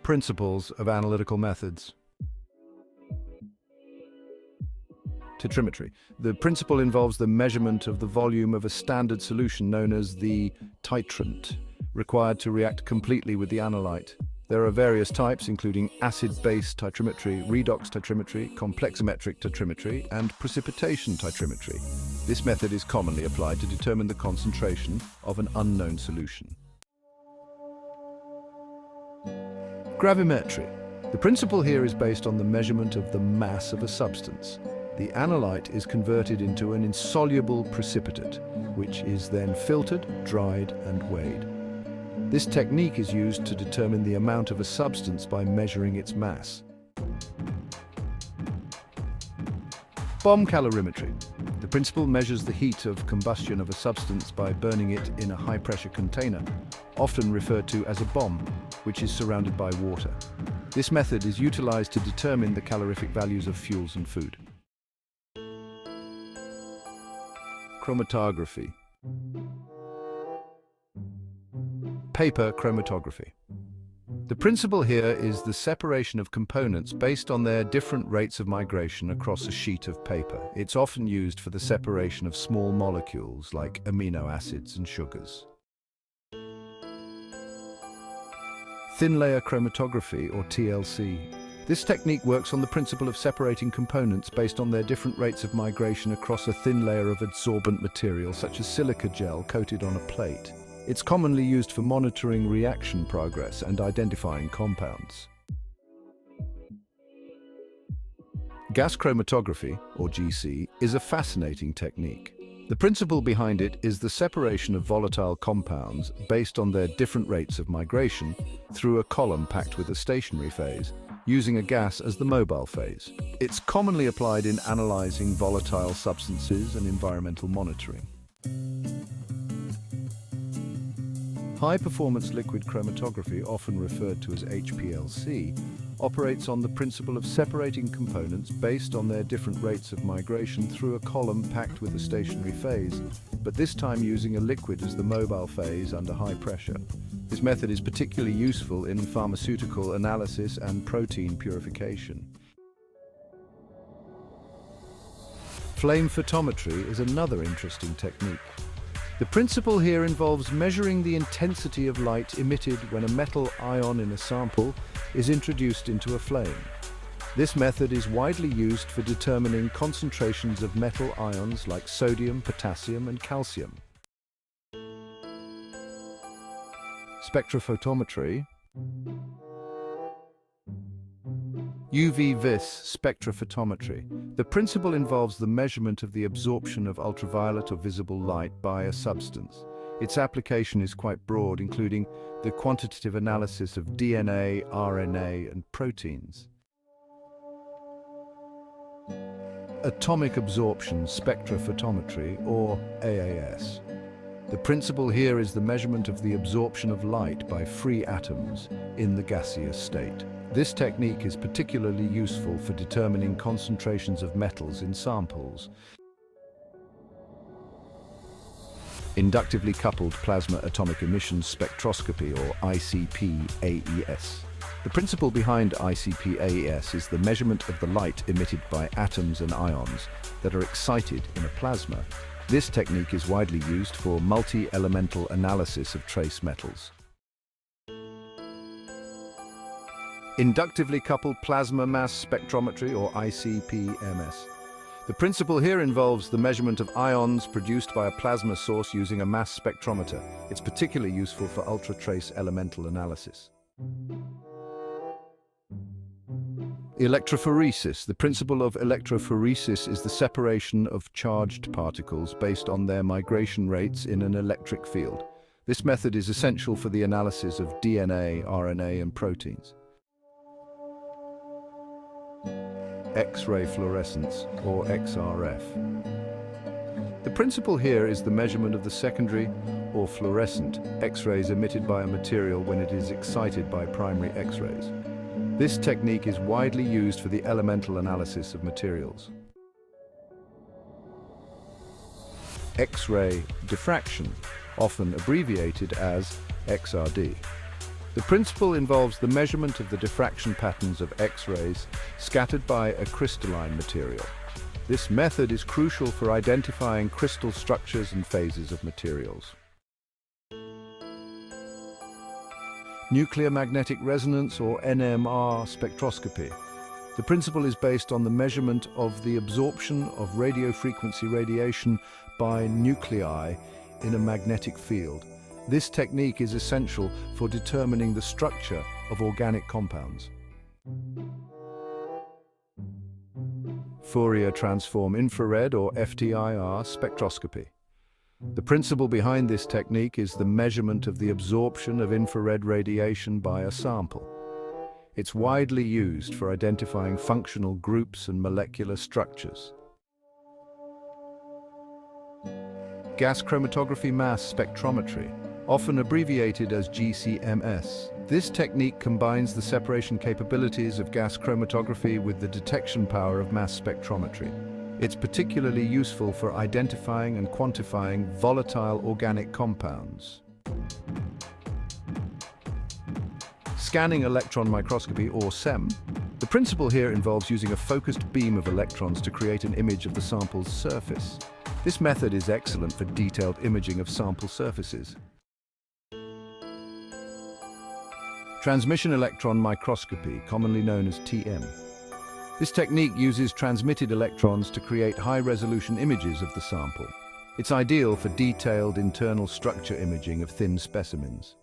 Principles of analytical methods. Titrimetry. The principle involves the measurement of the volume of a standard solution known as the titrant, required to react completely with the analyte. There are various types, including acid-base titrimetry, redox titrimetry, complexometric titrimetry, and precipitation titrimetry. This method is commonly applied to determine the concentration of an unknown solution. Gravimetry. The principle here is based on the measurement of the mass of a substance. The analyte is converted into an insoluble precipitate, which is then filtered, dried, and weighed. This technique is used to determine the amount of a substance by measuring its mass. Bomb calorimetry. The principle measures the heat of combustion of a substance by burning it in a high-pressure container, often referred to as a bomb, which is surrounded by water. This method is utilized to determine the calorific values of fuels and food. Chromatography. Paper chromatography. The principle here is the separation of components based on their different rates of migration across a sheet of paper. It's often used for the separation of small molecules like amino acids and sugars. Thin layer chromatography, or TLC. This technique works on the principle of separating components based on their different rates of migration across a thin layer of adsorbent material such as silica gel coated on a plate. It's commonly used for monitoring reaction progress and identifying compounds. Gas chromatography, or GC, is a fascinating technique. The principle behind it is the separation of volatile compounds based on their different rates of migration through a column packed with a stationary phase, using a gas as the mobile phase. It's commonly applied in analyzing volatile substances and environmental monitoring. High-performance liquid chromatography, often referred to as HPLC, operates on the principle of separating components based on their different rates of migration through a column packed with a stationary phase, but this time using a liquid as the mobile phase under high pressure. This method is particularly useful in pharmaceutical analysis and protein purification. Flame photometry is another interesting technique. The principle here involves measuring the intensity of light emitted when a metal ion in a sample is introduced into a flame. This method is widely used for determining concentrations of metal ions like sodium, potassium, and calcium. Spectrophotometry. UV-VIS spectrophotometry. The principle involves the measurement of the absorption of ultraviolet or visible light by a substance. Its application is quite broad, including the quantitative analysis of DNA, RNA, and proteins. Atomic absorption spectrophotometry, or AAS. The principle here is the measurement of the absorption of light by free atoms in the gaseous state. This technique is particularly useful for determining concentrations of metals in samples. Inductively coupled plasma atomic emission spectroscopy, or ICP-AES. The principle behind ICP-AES is the measurement of the light emitted by atoms and ions that are excited in a plasma. This technique is widely used for multi-elemental analysis of trace metals. Inductively coupled plasma mass spectrometry, or ICP-MS. The principle here involves the measurement of ions produced by a plasma source using a mass spectrometer. It's particularly useful for ultra-trace elemental analysis. Electrophoresis. The principle of electrophoresis is the separation of charged particles based on their migration rates in an electric field. This method is essential for the analysis of DNA, RNA, and proteins. X-ray fluorescence, or XRF. The principle here is the measurement of the secondary or fluorescent X-rays emitted by a material when it is excited by primary X-rays. This technique is widely used for the elemental analysis of materials. X-ray diffraction, often abbreviated as XRD. The principle involves the measurement of the diffraction patterns of X-rays scattered by a crystalline material. This method is crucial for identifying crystal structures and phases of materials. Nuclear magnetic resonance, or NMR spectroscopy. The principle is based on the measurement of the absorption of radiofrequency radiation by nuclei in a magnetic field. This technique is essential for determining the structure of organic compounds. Fourier transform infrared, or FTIR, spectroscopy. The principle behind this technique is the measurement of the absorption of infrared radiation by a sample. It's widely used for identifying functional groups and molecular structures. Gas chromatography-mass spectrometry, often abbreviated as GCMS. This technique combines the separation capabilities of gas chromatography with the detection power of mass spectrometry. It's particularly useful for identifying and quantifying volatile organic compounds. Scanning electron microscopy, or SEM. The principle here involves using a focused beam of electrons to create an image of the sample's surface. This method is excellent for detailed imaging of sample surfaces. Transmission electron microscopy, commonly known as TM. This technique uses transmitted electrons to create high-resolution images of the sample. It's ideal for detailed internal structure imaging of thin specimens.